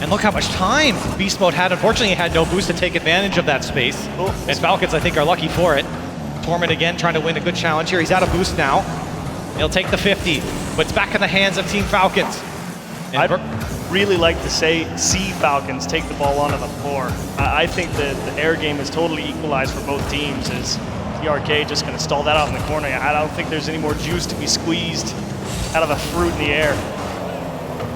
And look how much time Beast Mode had. Unfortunately, he had no boost to take advantage of that space. And Falcons, I think, are lucky for it. Torment again trying to win a good challenge here. He's out of boost now. He'll take the 50, but it's back in the hands of Team Falcons. I'd really like to see Falcons take the ball onto the floor. I think that the air game is totally equalized for both teams. Is TRK just going to stall that out in the corner? I don't think there's any more juice to be squeezed out of a fruit in the air.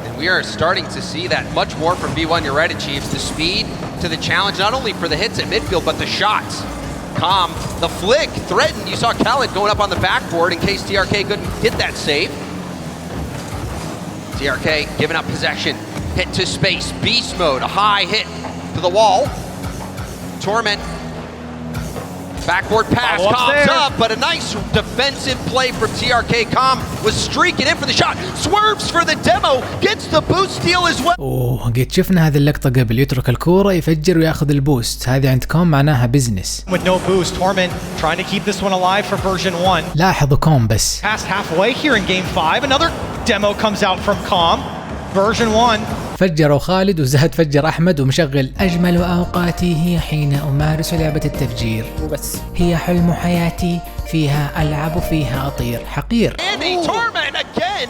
And we are starting to see that much more from V1. You're right, Chiefs. The speed to the challenge, not only for the hits at midfield, but the shots. Calm, the flick, threatened. You saw Khaled going up on the backboard in case TRK couldn't get that save. TRK giving up possession, hit to space, beast mode, a high hit to the wall. Torment, backward pass, Calm's up, but a nice defensive play from TRK. Calm was streaking in for the shot, swerves for the demo, gets the boost steal as well. اوه قد شفنا هذه اللقطة قبل، يترك الكورة يفجر وياخذ البوست، هذه عند كوم معناها بزنس. With no boost, Torment trying to keep this one alive for version 1. لاحظوا كوم بس. Past halfway here in game 5, another demo comes out from Calm. Version 1. فجروا خالد وزهد فجر أحمد ومشغل أجمل أوقاتي هي حين أمارس لعبة التفجير وبس، هي حلم حياتي فيها ألعب وفيها أطير. حقير. Andy Torment again.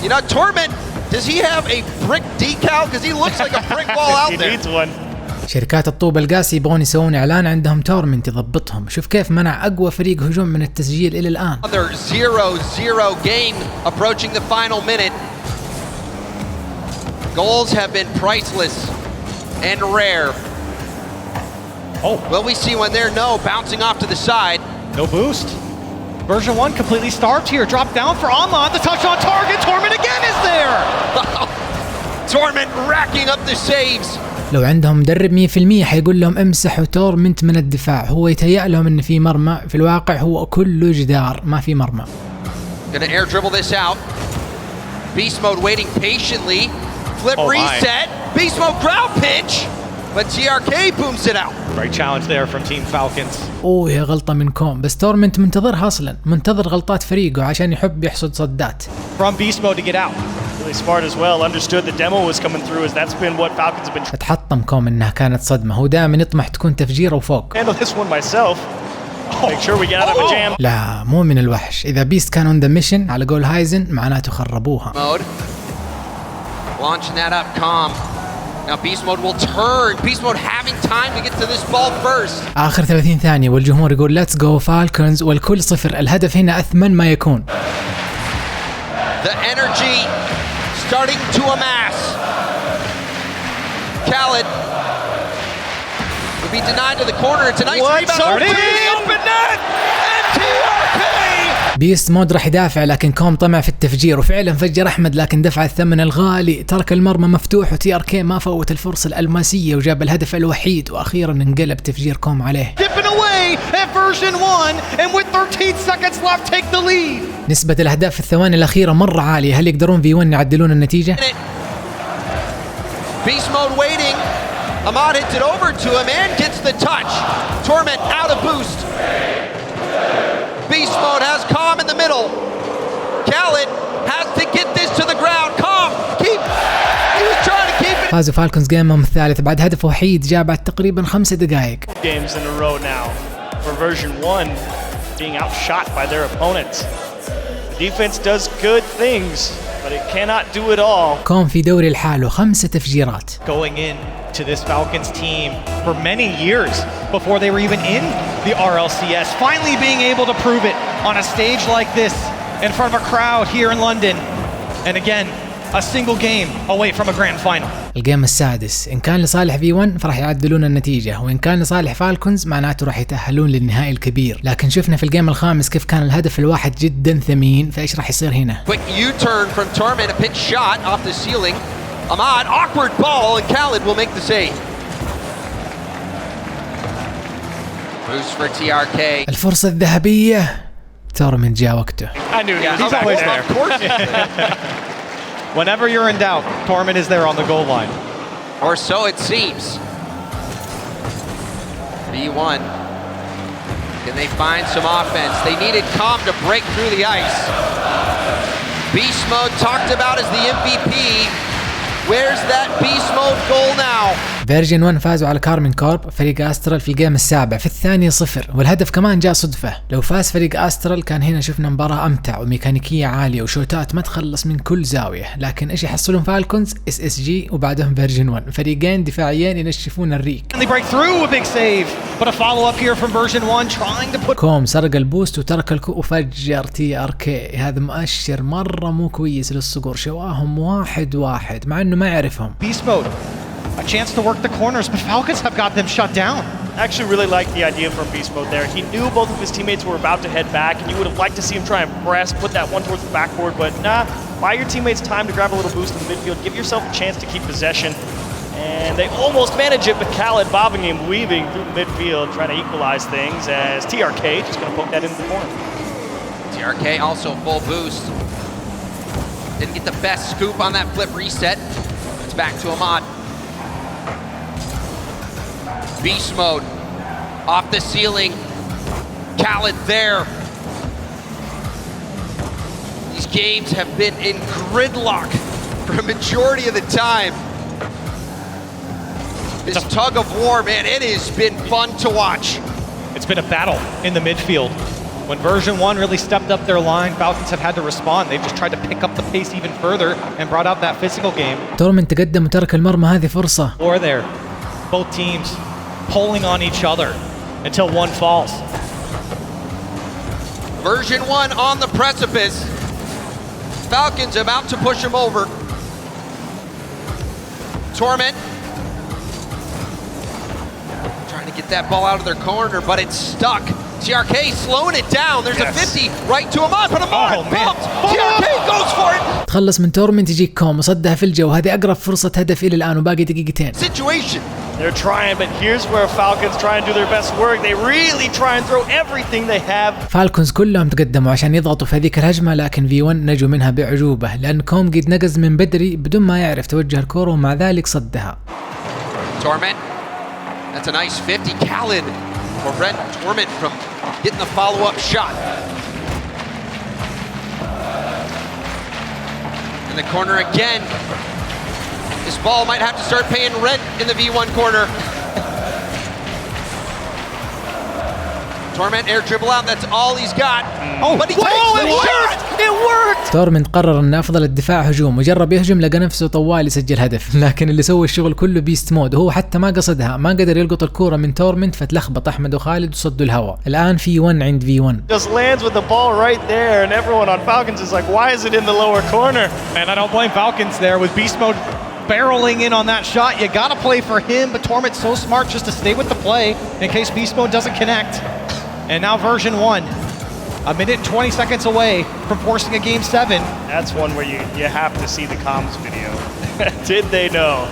You know, Torment, does he have a brick decal? Because he looks like a brick wall out there. He needs one. شركات الطوب القاسي يبغون يسوون إعلان عندهم تورمنت يضبطهم. شوف كيف منع أقوى فريق هجوم من التسجيل إلى الآن. Another 0-0 game approaching the final minute. Goals have been priceless and rare. Oh. Will we see one there? No, bouncing off to the side. No boost. Version 1 completely starved here. Drop down for Ahmad. The touch on target. Torment again is there. Torment racking up the saves. لو عندهم مدرب 100% حيقول لهم امسحوا تورمنت من الدفاع. هو يتهيأ لهم إن في مرمى، في الواقع هو كله جدار ما في مرمى. Gonna air dribble this out. Beast mode waiting patiently. Flip reset. Beast mode crowd pinch. But TRK booms it out. Great challenge there from Team Falcons. اوه هي غلطة من كوم، بس تورمنت منتظرها اصلا، منتظر غلطات فريقه عشان يحب يحصد صدات. From Beast mode to get out. Really smart as well. Understood the demo was coming through as that's been what Falcons have been. اتحطم كوم انها كانت صدمة، هو دائما يطمح تكون تفجيرة وفوق. Handle this one myself. Make sure we get out of a jam. لا مو من الوحش، إذا بيست كان اون ذا ميشن على قول هايزن معناته خربوها. Mode. Launching that up, calm. Now Beast Mode will turn. Beast Mode having time to get to this ball first. آخر 30 ثانية والجمهور يقول ليتس جو فالكونز والكل صفر، الهدف هنا أثمن ما يكون. The energy starting to amass. Khaled will be denied to the corner. It's a nice rebound. Open net. And TRK. بيست مود راح يدافع لكن كوم طمع في التفجير وفعلا فجر أحمد لكن دفع الثمن الغالي، ترك المرمى مفتوح وتي ار كي ما فوت الفرصة الألماسية وجاب الهدف الوحيد وأخيرا انقلب تفجير كوم عليه. نسبة الأهداف في الثواني الأخيرة مرة عالية، هل يقدرون V1 يعدلون النتيجة؟ Beast Mode waiting. Ahmad hits it over to him and gets the touch. Torment out of boost. Beast Mode has Calm in the middle. Khaled has to get this to the ground. Calm, he was trying to keep it. فازوا فالكونز جيمهم الثالث بعد هدف وحيد جاء بعد تقريبا 5 دقائق. Games in a row now for Version1 being outshot by their opponents. The defense does good things, but it cannot do it all. كوم في دوري لحاله 5 تفجيرات. Going in to this Falcons team for many years before they were even in the RLCS, finally being able to prove it on a stage like this in front of a crowd here in London, and again a single game away from a grand final. الجيم السادس إن كان لصالح V1 فراح يعدلون النتيجة، وإن كان لصالح فالكونز معناته راح يتأهلون للنهائي الكبير، لكن شفنا في الجيم الخامس كيف كان الهدف الواحد جدا ثمين، فإيش راح يصير هنا؟ Quick U-turn from Torment, a pitch shot off the ceiling. Ahmad, awkward ball, and Khaled will make the save. Boost for TRK. الفرصة الذهبية تورمنت جاء وقته. I knew he's always there. Of course. Whenever you're in doubt, Torment is there on the goal line. Or so it seems. V1. Can they find some offense? They needed Calm to break through the ice. Beast Mode talked about as the MVP. Where's that Beast Mode goal now? فيرجن1 فازوا على كارمين كورب فريق أسترال في الجيم السابع في الثانية 0، والهدف كمان جاء صدفة. لو فاز فريق أسترال كان هنا شفنا مباراة أمتع وميكانيكية عالية وشوتات ما تخلص من كل زاوية، لكن إيش يحصلون فالكونز؟ SSG وبعدهم فيرجن1، فريقين دفاعيين ينشفون الريق. كوم سرق البوست وترك الكو وفجر TRK، هذا مؤشر مرة مو كويس للصقور، شواهم 1-1 مع إنه ما يعرفهم. Beast Mode. A chance to work the corners, but Falcons have got them shut down. I actually really liked the idea from Beast Mode there. He knew both of his teammates were about to head back, and you would have liked to see him try and press, put that one towards the backboard, but nah, buy your teammates time to grab a little boost in the midfield, give yourself a chance to keep possession, and they almost manage it, but Khaled bobbing and weaving through the midfield, trying to equalize things as TRK just going to poke that into the corner. TRK also full boost. Didn't get the best scoop on that flip reset. It's back to Ahmad. Beast Mode off the ceiling. Khaled there. These games have been in gridlock for a majority of the time. This tug of war, man, it has been fun to watch. It's been a battle in the midfield. When Version1 really stepped up their line, Falcons have had to respond. They've just tried to pick up the pace even further and brought out that physical game. تورمنت تقدم وترك المرمى، هذه فرصة. Or there, both teams pulling on each other until one falls. Version1 on the precipice. Falcons about to push him over. Torment trying to get that ball out of their corner, but it's stuck. TRK slowing it down. There's a 50 right to Ahmad, but Ahmad bumped. TRK goes for it. تخلص من تورمنت يجيك كوم وصدها في الجو، هذه أقرب فرصة هدف إلى الآن وباقي دقيقتين. Situation. They're trying, but here's where Falcons try and do their best work. They really try and throw everything they have. فالكونز كلهم تقدموا عشان يضغطوا في هذيك الهجمة، لكن V1 نجوا منها بعجوبة لأن كوم قد نقز من بدري بدون ما يعرف توجه الكرة ومع ذلك صدها. Torment. That's a nice 50. Khaled will prevent Torment from getting the follow-up shot. In the corner again. This ball might have to start paying rent in the V1 corner. Torment air dribble out, that's all he's got. Oh, but he takes the shot! It worked! تورمنت قرر ان افضل الدفاع هجوم وجرب يهجم، لقى نفسه طوال يسجل هدف، لكن اللي سوى الشغل كله بيست مود، وهو حتى ما قصدها، ما قدر يلقط الكوره من تورمنت فتلخبط احمد وخالد وصدوا الهواء. الان في 1 عند V1. Just lands with the ball right there and everyone on Falcons is like, why is it in the lower corner? And I don't blame Falcons there with beast mode barreling in on that shot. You gotta play for him, but Torment's so smart just to stay with the play in case beast mode doesn't connect. And now Version1, a minute and 20 seconds away from forcing a game 7. That's one where you have to see the comms video. Did they know?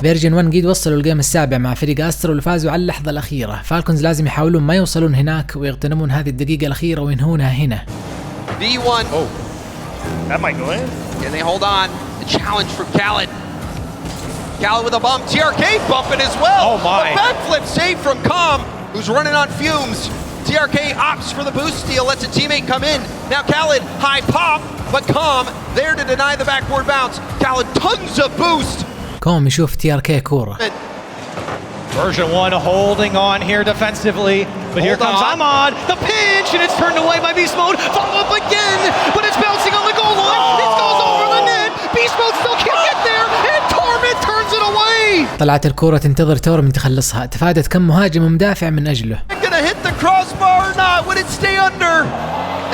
فيرجين1 قيد وصلوا الجيم السابع مع فريق استرو وفازوا على اللحظة الأخيرة. فالكونز لازم يحاولون ما يوصلون هناك ويغتنمون هذه الدقيقة الأخيرة وينهونها هنا. V1. Oh, that might go in. And they hold on. The challenge from Khaled. Khaled with a bump. TRK bumping as well. Oh my. A backflip save from Com, who's running on fumes. TRK opts for the boost steal, lets a teammate come in. Now Khaled, high pop, but Com there to deny the backward bounce. Khaled, tons of boost. كوم يشوف TRK كورة. Version1 holding on here defensively, but here comes Ahmad, the pinch, and it's turned away by Beast Mode. Follow up again, but it's bouncing on the goal line. It goes over the net. Beast Mode still can't get there, and Torment turns it away. طلعت الكورة تنتظر تورمنت يخلصها، تفادت كم مهاجم ومدافع من أجله. Gonna hit the crossbar or not? Would it stay under?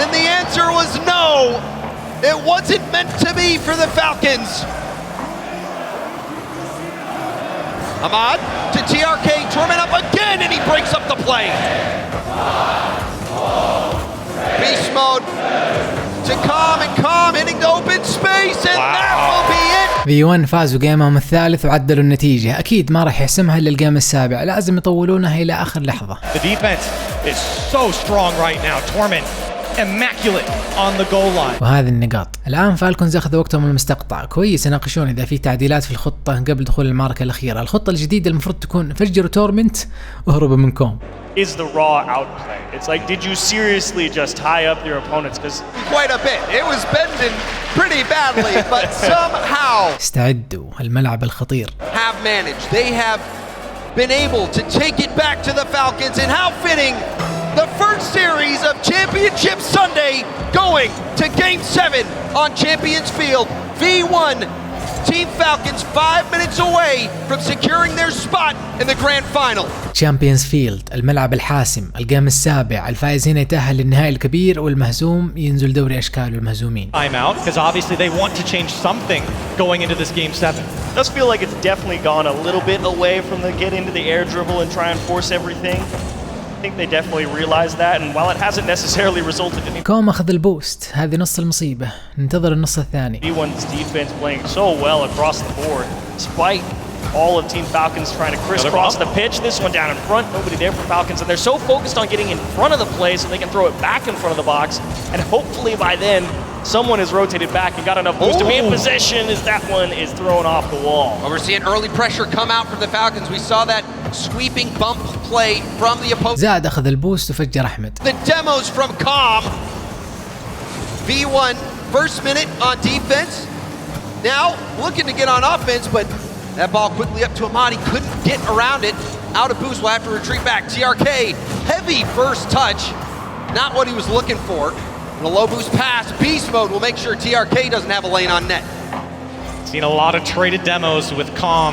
And the answer was no. It wasn't meant to be for the Falcons. Ahmad to TRK, Torment up again, and he breaks up the play. Beast mode to Com, and Com hitting the open space, and that will be it. V1 فازوا جيمهم الثالث وعدلوا النتيجة، أكيد ما راح يحسمها إلا الجيم السابع، لازم يطولونها إلى آخر لحظة. The defense is so strong right now. Torment immaculate on the goal line. وهذه النقاط. الآن فالكونز أخذوا وقتهم المستقطع، كويس يناقشون إذا في تعديلات في الخطة قبل دخول المعركة الأخيرة. الخطة الجديدة المفروض تكون فجروا تورمنت وهربوا منكم. Is the raw outplay? It's like, did you seriously just tie up your opponents? Because quite a bit. It was bending pretty badly, but somehow استعدوا الملعب الخطير. Have managed. They have been able to take it back to the Falcons, and how fitting. The first series of Championship Sunday going to Game 7 on Champions Field. V1, Team Falcons 5 minutes away from securing their spot in the Grand Final. Champions Field الملعب الحاسم، الجيم السابع، الفائز هنا يتأهل للنهائي الكبير والمهزوم ينزل دوري أشكال المهزومين. I'm out because obviously they want to change something going into this Game 7. It does feel like it's definitely gone a little bit away from the get into the air dribble and try and force everything. I think they definitely realize that, and while it hasn't necessarily resulted in كوم أخذ البوست، هذه نص المصيبة، ننتظر النص الثاني. V1's defense playing so well across the board, despite all of Team Falcons trying to crisscross the pitch. This one down in front, nobody there for Falcons, and they're so focused on getting in front of the play so they can throw it back in front of the box, and hopefully by then someone has rotated back and got enough boost to be in position as that one is thrown off the wall. Well, we're seeing early pressure come out from the Falcons. We saw that sweeping bump play from the opponent. زاد أخذ البوست وفجر أحمد. The demos from Com. V1 first minute on defense. Now looking to get on offense, but that ball quickly up to Ahmad. He couldn't get around it. Out of boost, will have to retreat back. TRK, heavy first touch. Not what he was looking for. And a low boost pass. Beast mode will make sure TRK doesn't have a lane on net. Seen a lot of traded demos with Com.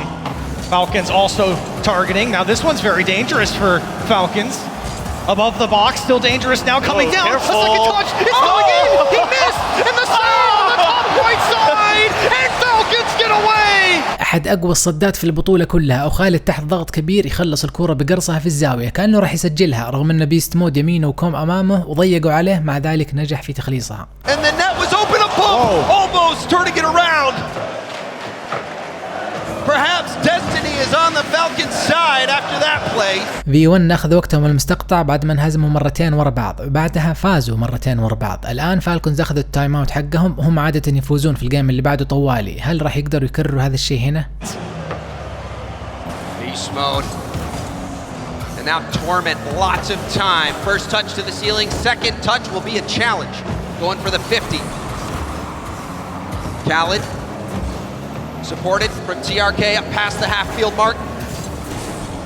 Falcons also targeting. Now this one's very dangerous for Falcons. Above the box, still dangerous now, coming down. Careful. A second touch, it's going in. He missed, and the save on the top right side, and Falcons get away. أحد أقوى الصدات في البطولة كلها، وخالد تحت ضغط كبير يخلص الكرة بقرصها في الزاوية، كأنه راح يسجلها رغم أن بيست مود يمينه وكوم أمامه وضيقوا عليه، مع ذلك نجح في تخليصها. And the net was open a bump, almost turning it around. Perhaps destiny is on the Falcons side after that play. V1 أخذ وقتهم المستقطع بعد ما انهزموا مرتين ورا بعض، وبعدها فازوا مرتين ورا بعض. الآن فالكونز أخذوا التايم اوت حقهم، وهم عادة يفوزون في الجيم اللي بعده طوالي. هل راح يقدروا يكرروا هذا الشيء هنا؟ Beast mode. And now Torment, lots of time. First touch to the ceiling, second touch will be a challenge. Going for the 50. Khaled, supported from TRK up past the half-field mark.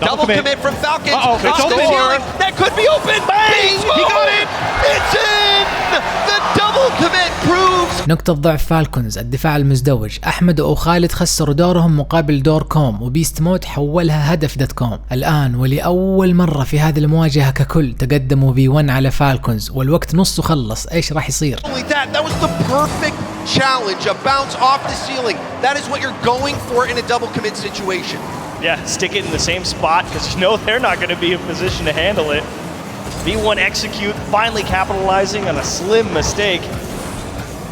Double commit from Falcons. Uh-oh, it's open. Ceiling. That could be open. Bang! He got it! It's in! The double commit proves. نقطة ضعف فالكونز الدفاع المزدوج. أحمد وخالد خسروا دورهم مقابل دور كوم، وبيست مود حولها هدف .com. الآن ولأول مرة في هذه المواجهة ككل تقدموا V1 على فالكونز والوقت نصه خلص. إيش راح يصير؟ That was the perfect challenge, a bounce off the ceiling. That is what you're going for in a double commit situation. Yeah, stick it in the same spot because you know they're not going to be in position to handle it. V1 execute, finally capitalizing on a slim mistake.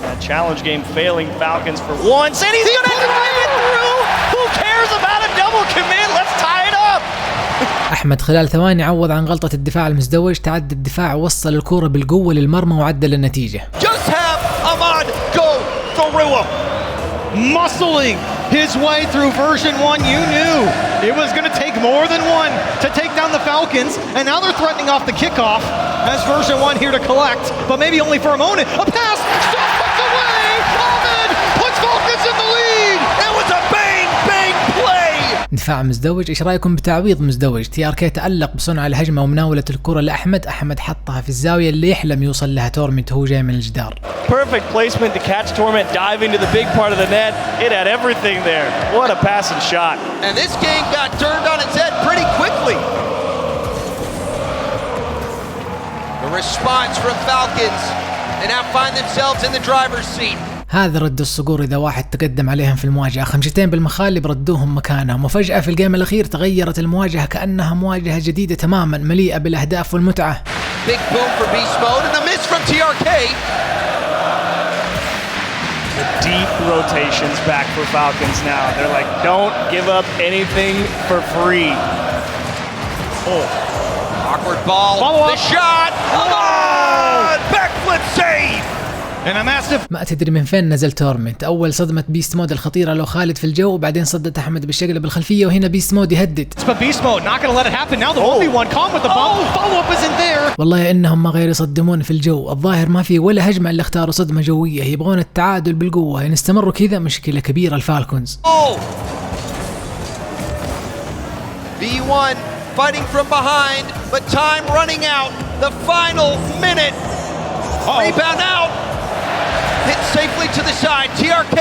That challenge game failing Falcons for once, and he's going to drive it through! Who cares about a double commit? Let's tie it up! أحمد خلال ثواني عوض عن غلطة الدفاع المزدوج، تعدى الدفاع ووصل الكرة بالقوة للمرمى وعدل النتيجة. Just have Ahmad go through him. Muscling his way through Version1, you knew it was going to take more than one to take down the Falcons, and now they're threatening off the kickoff as Version1 here to collect, but maybe only for a moment. A pass, stops away, Ahmed puts Falcons in the lead. It was a bang, bang play. دفاع مزدوج. ايش رايكم بتعويض مزدوج؟ TRK تألق بصنع الهجمة ومناولة الكرة لأحمد، أحمد حطها في الزاوية اللي يحلم يوصل لها تورمنت وهو جاي من الجدار. Perfect placement to catch Torment, dive into the big part of the net. It had everything there. What a passing shot. And this game got turned on its head pretty quickly. The response from Falcons, they now find themselves in the driver's seat. هذا رد الصقور إذا واحد تقدم عليهم في المواجهة. خمستين بالمخالب ردوهم مكانهم، وفجأة في الجيم الأخير تغيرت المواجهة كأنها مواجهة جديدة تماما مليئة بالأهداف والمتعة. Big boom for beast mode and a miss from TRK. The deep rotations back for Falcons now. They're like, don't give up anything for free. Oh, awkward ball. The shot. Oh! Backflip save. And a massive. ما تدري من فين نزل تورمنت. أول صدمة بيست مود الخطيرة لو خالد في الجو، وبعدين صدت أحمد بالشقلة بالخلفية، وهنا بيست مود يهدد. But beast mode not going to let it happen. Now the 1v1 calm with the ball. Follow up isn't there. والله إنهم ما غير يصدمون في الجو. الظاهر ما في ولا هجمة إلا اختاروا صدمة جوية. يبغون التعادل بالقوة. إن استمروا كذا مشكلة كبيرة الفالكونز. V1 fighting from behind, but time running out. The final minute. Rebound out. Hit safely to the side. TRK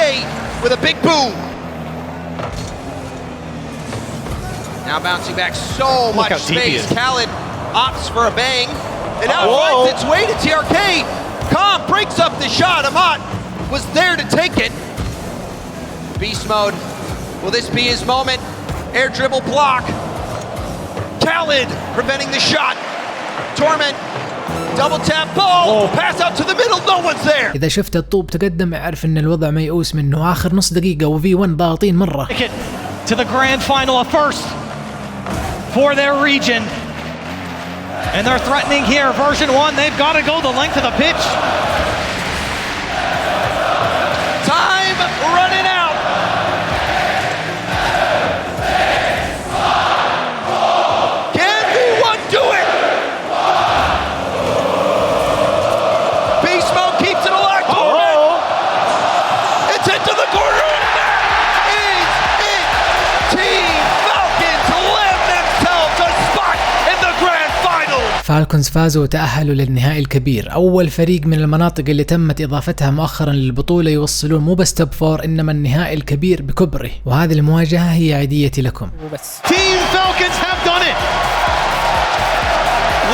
with a big boom. Now bouncing back, so much space. Khaled opts for a bang. And now finds its way to TRK. Khan breaks up the shot. Ahmad was there to take it. Beast mode. Will this be his moment? Air dribble block. Khaled preventing the shot. Torment. Double tap ball. Pass out to the middle. No one's there. إذا شفت الطوب تقدم اعرف إن الوضع ميؤوس منه. آخر نص دقيقة وV1 ضاغطين مرة. To the grand final, a first for their region, and they're threatening here. Version1, they've got to go the length of the pitch. Time running out. Can V1 do it? Beast mode keeps it alive. It's into the corner. That is it. Team Falcons land themselves a spot in the grand final. فالكونز فازوا وتأهلوا للنهائي الكبير. أول فريق من المناطق اللي تمت إضافتها مؤخرا للبطولة يوصلون مو بس توب 4 إنما النهائي الكبير بكبره، وهذه المواجهة هي عيديتي لكم. Team Falcons have done it.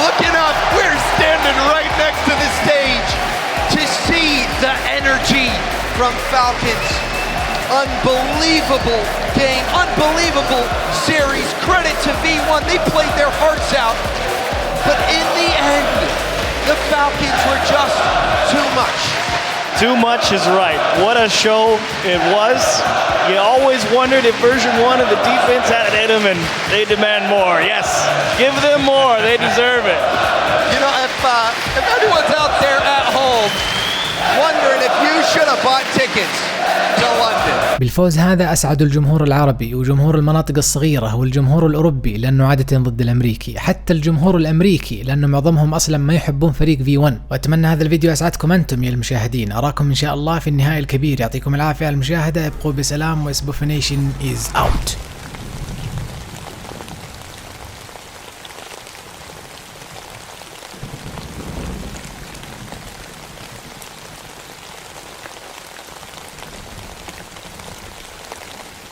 Looking up, we're standing right next to the stage to see the energy from Falcons. Unbelievable game, unbelievable series. Credit to V1, they played their hearts out. But in the end, the Falcons were just too much. Too much is right. What a show it was. You always wondered if Version1 of the defense had it in them, and they demand more. Yes, give them more. They deserve it. You know, if anyone's out there at home wondering if you should have bought tickets to London. بالفوز هذا أسعدوا الجمهور العربي وجمهور المناطق الصغيرة والجمهور الأوروبي لأنه عادة ضد الأمريكي، حتى الجمهور الأمريكي لأنه معظمهم أصلا ما يحبون فريق V1. وأتمنى هذا الفيديو أسعدكم أنتم يا المشاهدين. أراكم إن شاء الله في النهائي الكبير. يعطيكم العافية على المشاهدة، ابقوا بسلام، واسبوفينيشن is out.